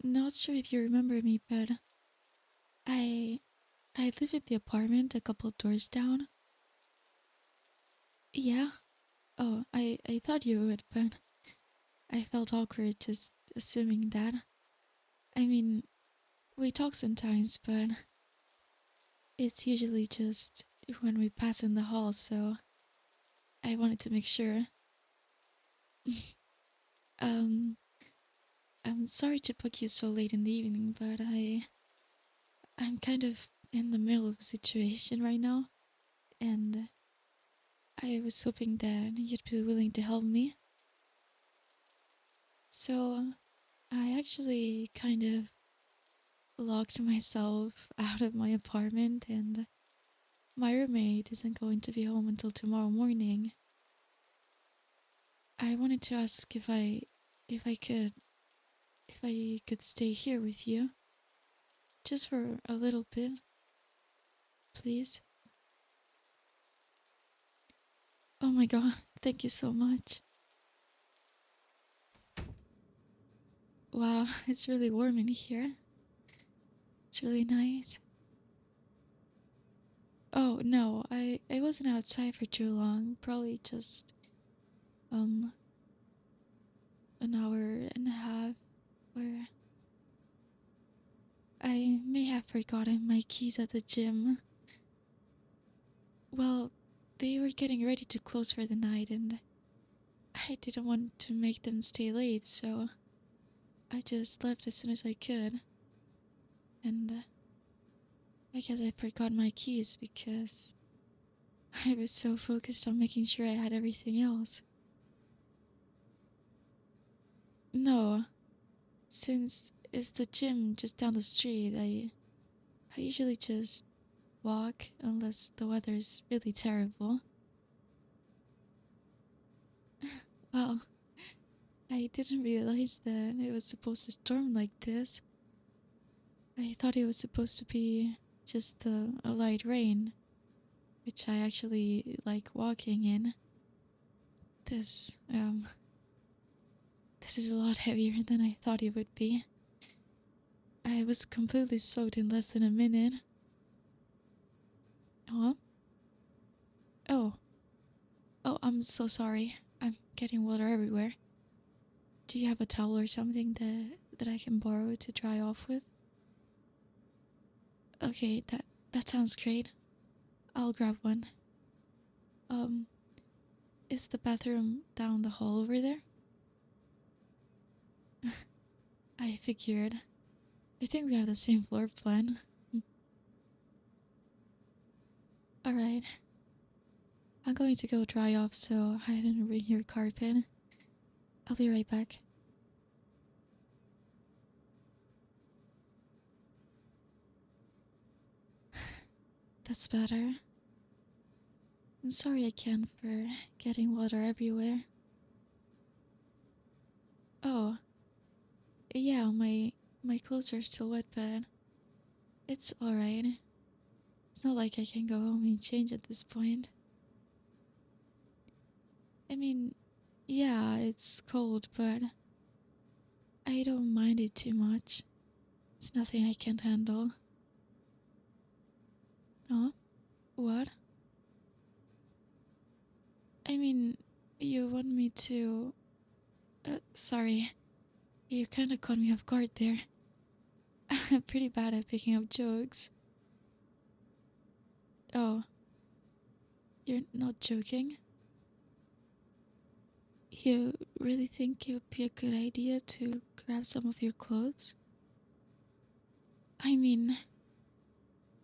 not sure if you remember me, but I I live in the apartment a couple doors down. Yeah. Oh, I thought you would, but I felt awkward just assuming that. I mean, we talk sometimes, but it's usually just when we pass in the hall, so I wanted to make sure. um, I'm sorry to book you so late in the evening, but I'm kind of in the middle of a situation right now, and I was hoping that you'd be willing to help me. So, I actually kind of locked myself out of my apartment, and my roommate isn't going to be home until tomorrow morning. I wanted to ask if I could if I could stay here with you just for a little bit, please. Oh my god, thank you so much. Wow, it's really warm in here. It's really nice. Oh no, I wasn't outside for too long. Probably just um an hour and a half, where I may have forgotten my keys at the gym. Well, they were getting ready to close for the night, and I didn't want to make them stay late, so I just left as soon as I could. And I guess I forgot my keys because I was so focused on making sure I had everything else. No, since it's the gym just down the street, I usually just walk unless the weather's really terrible. Well, I didn't realize that it was supposed to storm like this. I thought it was supposed to be just a light rain, which I actually like walking in. This, this is a lot heavier than I thought it would be. I was completely soaked in less than a minute. Huh? Oh. Oh, I'm so sorry. I'm getting water everywhere. Do you have a towel or something that I can borrow to dry off with? Okay, that sounds great. I'll grab one. Um, is the bathroom down the hall over there? I figured. I think we have the same floor plan. Alright. I'm going to go dry off so I didn't ruin your carpet. I'll be right back. That's better. I'm sorry again for getting water everywhere. Oh, yeah, my clothes are still wet, but it's alright. It's not like I can go home and change at this point. I mean, yeah, it's cold, but I don't mind it too much. It's nothing I can't handle. Huh? What? I mean, you want me to... sorry. You kinda caught me off guard there. I'm pretty bad at picking up jokes. Oh, you're not joking? You really think it would be a good idea to grab some of your clothes? I mean,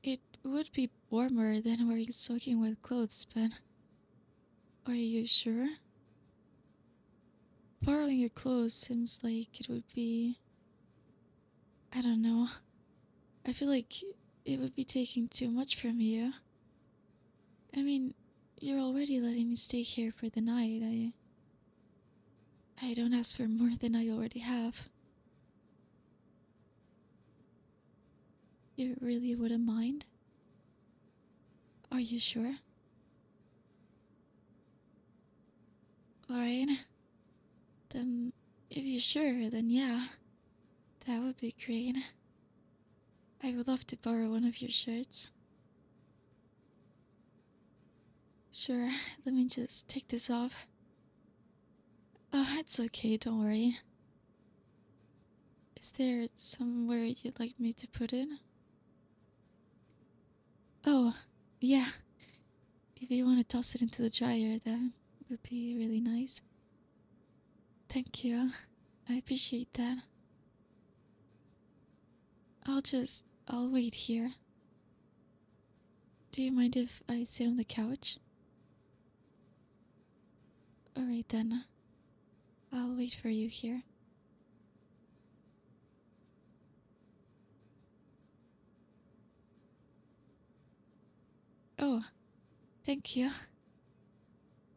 it would be warmer than wearing soaking wet clothes, but are you sure? Borrowing your clothes seems like it would be... I don't know. I feel like it would be taking too much from you. I mean, you're already letting me stay here for the night. I don't ask for more than I already have. You really wouldn't mind? Are you sure? Alright. Then, if you're sure, then yeah. That would be great. I would love to borrow one of your shirts. Sure, let me just take this off. Oh, it's okay, don't worry. Is there somewhere you'd like me to put it? Oh, yeah. If you want to toss it into the dryer, that would be really nice. Thank you. I appreciate that. I'll wait here. Do you mind if I sit on the couch? Alright then. I'll wait for you here. Oh, thank you.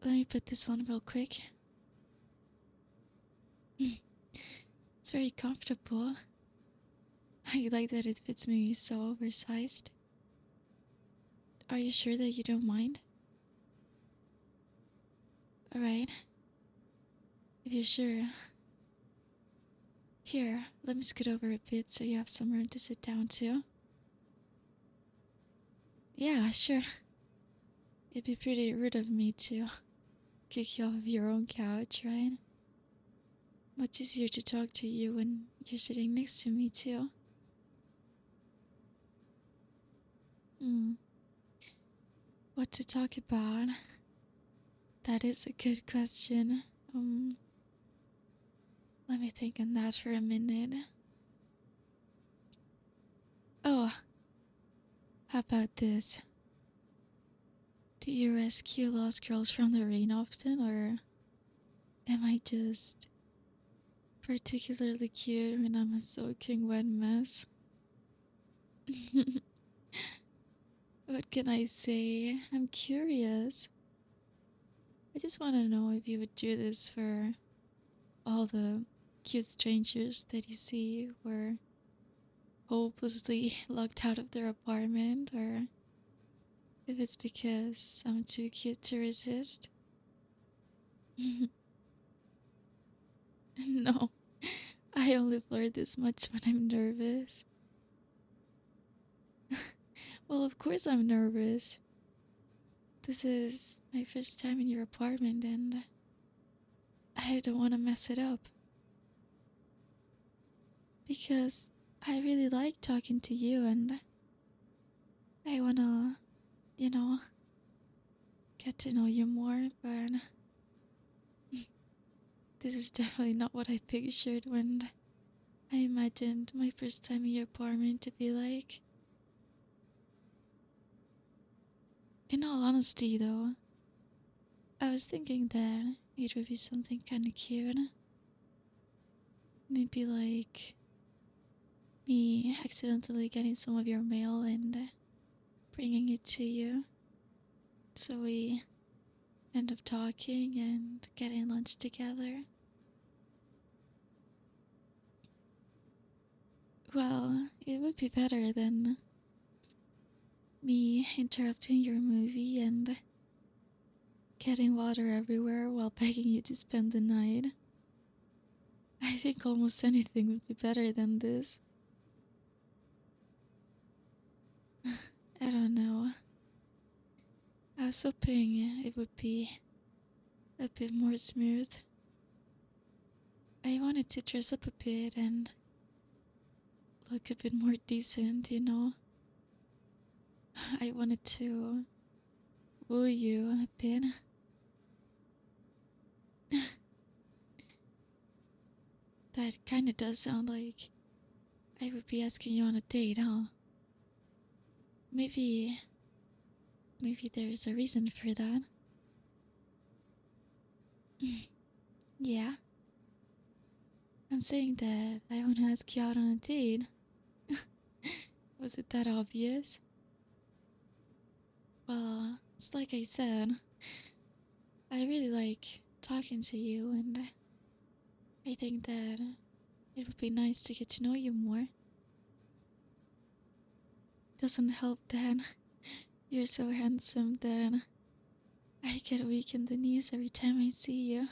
Let me put this one real quick. It's very comfortable. I like that it fits me so oversized. Are you sure that you don't mind? Alright. If you're sure. Here, let me scoot over a bit so you have some room to sit down too. Yeah, sure. It'd be pretty rude of me to kick you off of your own couch, right? Much easier to talk to you when you're sitting next to me too. What to talk about? That is a good question. Let me think on that for a minute. Oh, how about this? Do you rescue lost girls from the rain often, or am I just particularly cute when I'm a soaking wet mess? What can I say? I'm curious. I just want to know if you would do this for all the cute strangers that you see who are hopelessly locked out of their apartment, or if it's because I'm too cute to resist. No, I only flirt this much when I'm nervous. Well, of course I'm nervous. This is my first time in your apartment and I don't want to mess it up. Because I really like talking to you and I want to, get to know you more, but this is definitely not what I pictured when I imagined my first time in your apartment to be like. In all honesty, though, I was thinking that it would be something kind of cute. Maybe like me accidentally getting some of your mail and bringing it to you. So we end up talking and getting lunch together. Well, it would be better than me interrupting your movie and getting water everywhere while begging you to spend the night. I think almost anything would be better than this. I don't know. I was hoping it would be a bit more smooth. I wanted to dress up a bit and look a bit more decent, I wanted to woo you a bit. That kinda does sound like I would be asking you on a date, huh? Maybe there's a reason for that. Yeah. I'm saying that I want to ask you out on a date. Was it that obvious? Well, it's like I said, I really like talking to you and I think that it would be nice to get to know you more. Doesn't help that you're so handsome that I get weak in the knees every time I see you.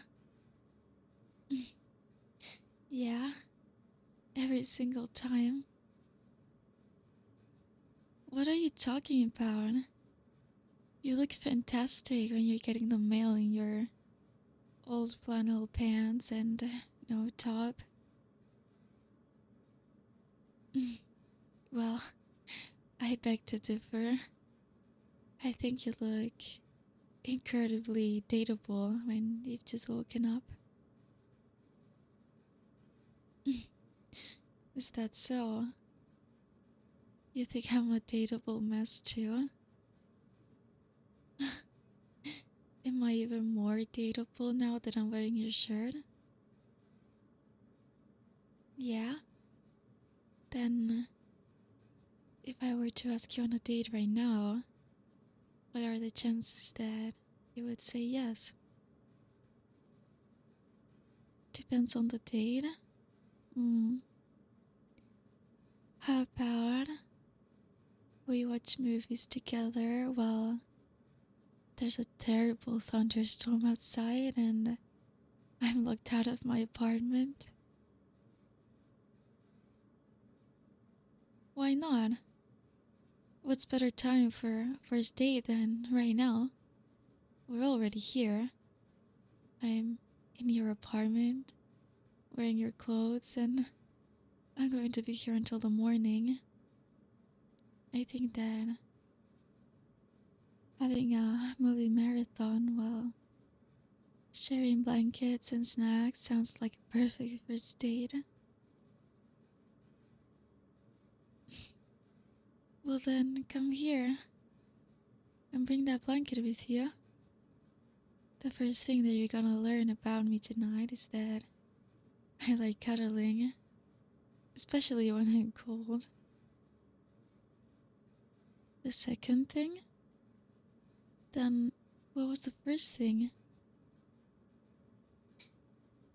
Yeah, every single time. What are you talking about? You look fantastic when you're getting the mail in your old flannel pants and no top. Well, I beg to differ. I think you look incredibly dateable when you've just woken up. Is that so? You think I'm a dateable mess too? Am I even more dateable now that I'm wearing your shirt? Yeah? Then, if I were to ask you on a date right now, what are the chances that you would say yes? Depends on the date. How about we watch movies together while there's a terrible thunderstorm outside and I'm locked out of my apartment? Why not? What's better time for a first date than right now? We're already here. I'm in your apartment, wearing your clothes, and I'm going to be here until the morning. I think that having a movie marathon while sharing blankets and snacks sounds like a perfect first date. Well then, come here and bring that blanket with you. The first thing that you're gonna learn about me tonight is that I like cuddling, especially when I'm cold. The second thing? Then, what was the first thing?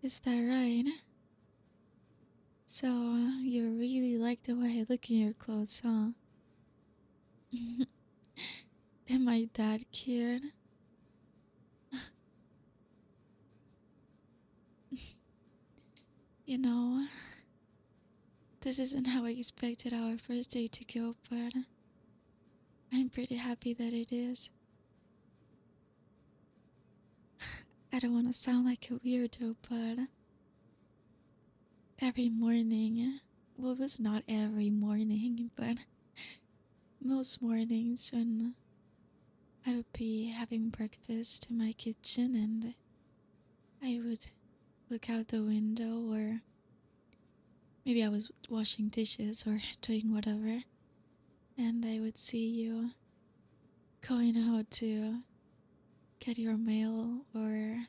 Is that right? So, you really like the way I look in your clothes, huh? Am I that cute? You know, this isn't how I expected our first date to go, but I'm pretty happy that it is. I don't want to sound like a weirdo, but every morning, well, it was not every morning, but most mornings when I would be having breakfast in my kitchen and I would look out the window, or maybe I was washing dishes or doing whatever, and I would see you going out to get your mail or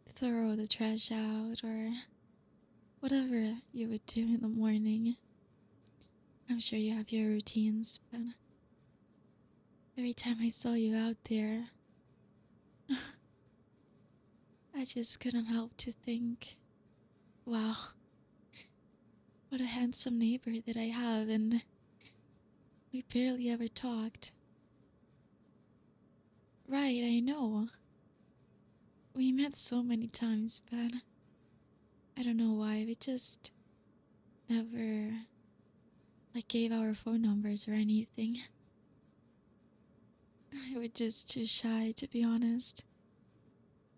throw the trash out or whatever you would do in the morning. I'm sure you have your routines, but every time I saw you out there, I just couldn't help to think, wow, what a handsome neighbor that I have, and we barely ever talked. Right, I know. We met so many times, but I don't know why, we just never, gave our phone numbers or anything. I was just too shy, to be honest.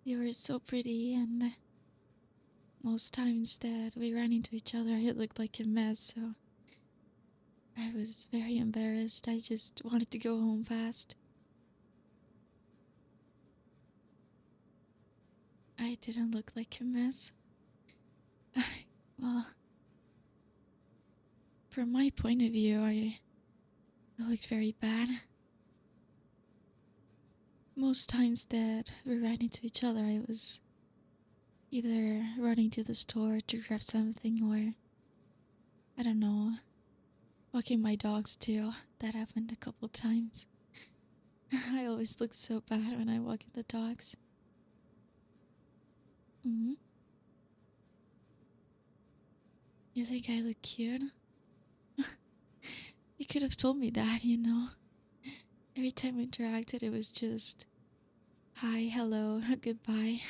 You were so pretty, and most times that we ran into each other, it looked like a mess, so I was very embarrassed. I just wanted to go home fast. I didn't look like a mess. Well, from my point of view, I looked very bad. Most times that we ran into each other, I was either running to the store to grab something or, I don't know, walking my dogs too. That happened a couple times. I always look so bad when I walk the dogs. Mm-hmm. You think I look cute? You could have told me that, you know. Every time we interacted, it was just hi, hello, goodbye.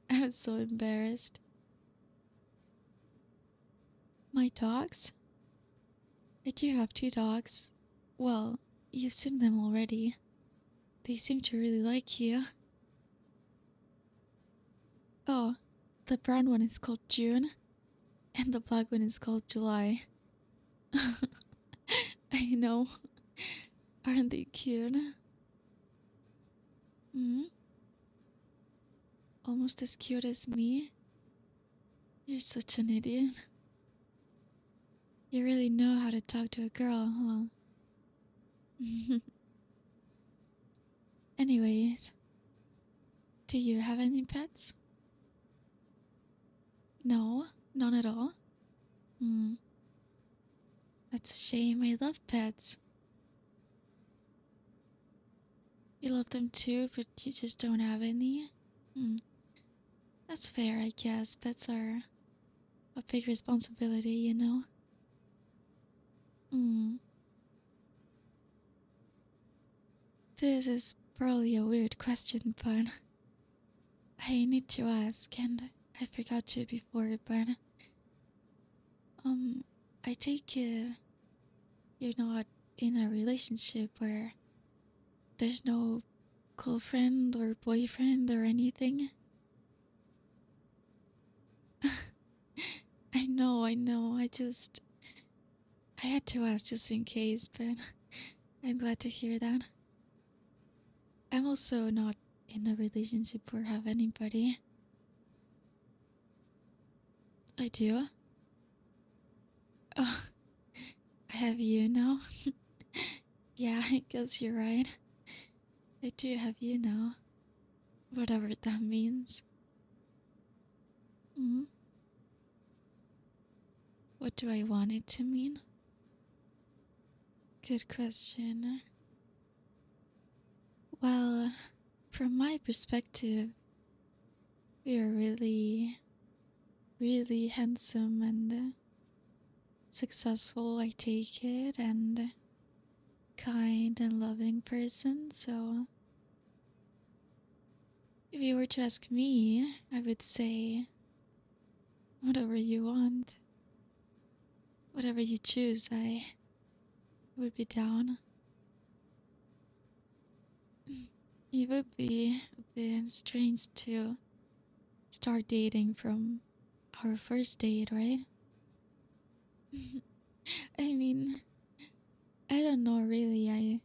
I was so embarrassed. My dogs? I do have 2 dogs. Well, you've seen them already. They seem to really like you. Oh, the brown one is called June, and the black one is called July. I know. Aren't they cute? Hmm? Almost as cute as me? You're such an idiot. You really know how to talk to a girl, huh? Anyways, do you have any pets? No, none at all? Hmm, that's a shame. I love pets. You love them too, but you just don't have any? Hmm, that's fair, I guess. Pets are a big responsibility, you know? Hmm, this is probably a weird question, but I need to ask, and I forgot to before, but um, I take it you're not in a relationship where there's no girlfriend or boyfriend or anything. I know. I had to ask just in case, but I'm glad to hear that. I'm also not in a relationship or have anybody. I do. Oh, I have you now. Yeah, I guess you're right. I do have you now. Whatever that means. Mm? What do I want it to mean? Good question. Well, from my perspective, you're really, really handsome and successful, I take it, and kind and loving person. So, if you were to ask me, I would say whatever you want, whatever you choose, I would be down. It would be a bit strange to start dating from our first date, right? I mean, I don't know really. I'm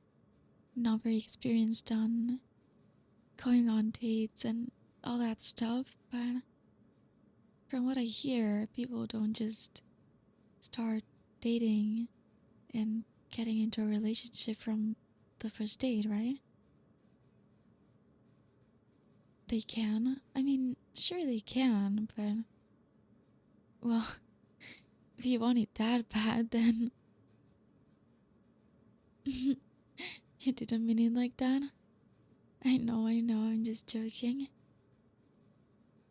not very experienced on going on dates and all that stuff, but from what I hear, people don't just start dating and getting into a relationship from the first date, right? They can. I mean, sure they can, but well, if you want it that bad, then you didn't mean it like that. I know, I'm just joking.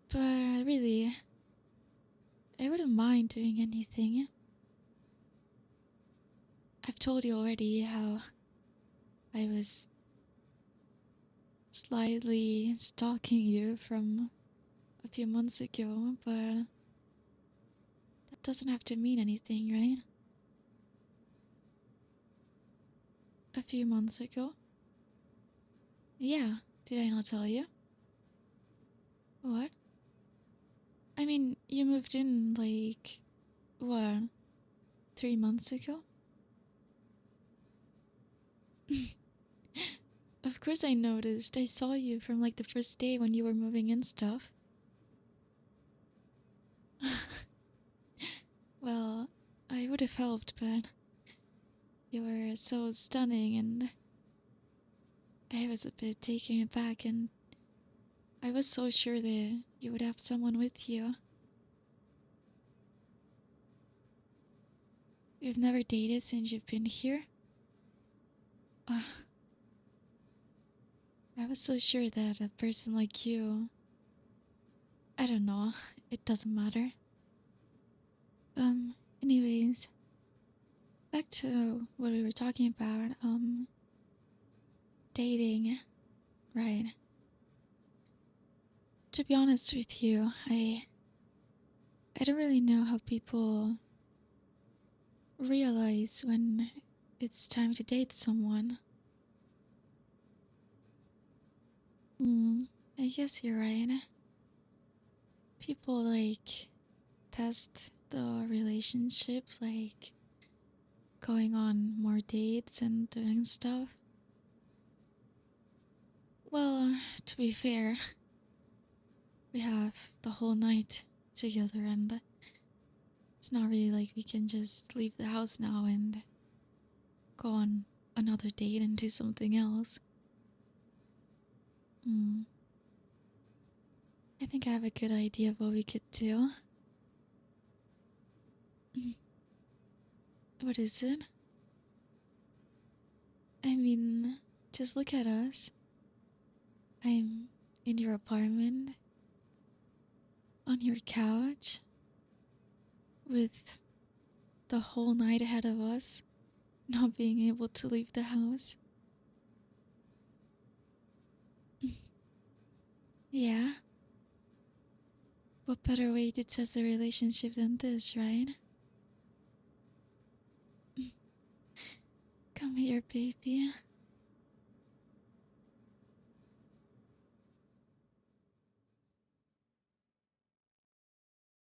But really, I wouldn't mind doing anything. I've told you already how I was slightly stalking you from a few months ago, but that doesn't have to mean anything, right? A few months ago? Yeah, did I not tell you? What? I mean, you moved in like, what, 3 months ago? Of course I noticed. I saw you from like the first day when you were moving in stuff. Well, I would have helped, but you were so stunning and I was a bit taken aback, and I was so sure that you would have someone with you. You've never dated since you've been here? Uh, I was so sure that a person like you... I don't know. It doesn't matter. Anyways, back to what we were talking about. Dating. Right. To be honest with you, I don't really know how people realize when it's time to date someone. I guess you're right. People like test the relationship, like going on more dates and doing stuff. Well, to be fair, we have the whole night together, and it's not really like we can just leave the house now and go on another date and do something else. I think I have a good idea of what we could do. What is it? I mean, just look at us. I'm in your apartment, on your couch, with the whole night ahead of us, not being able to leave the house. Yeah? What better way to test a relationship than this, right? Come here, baby.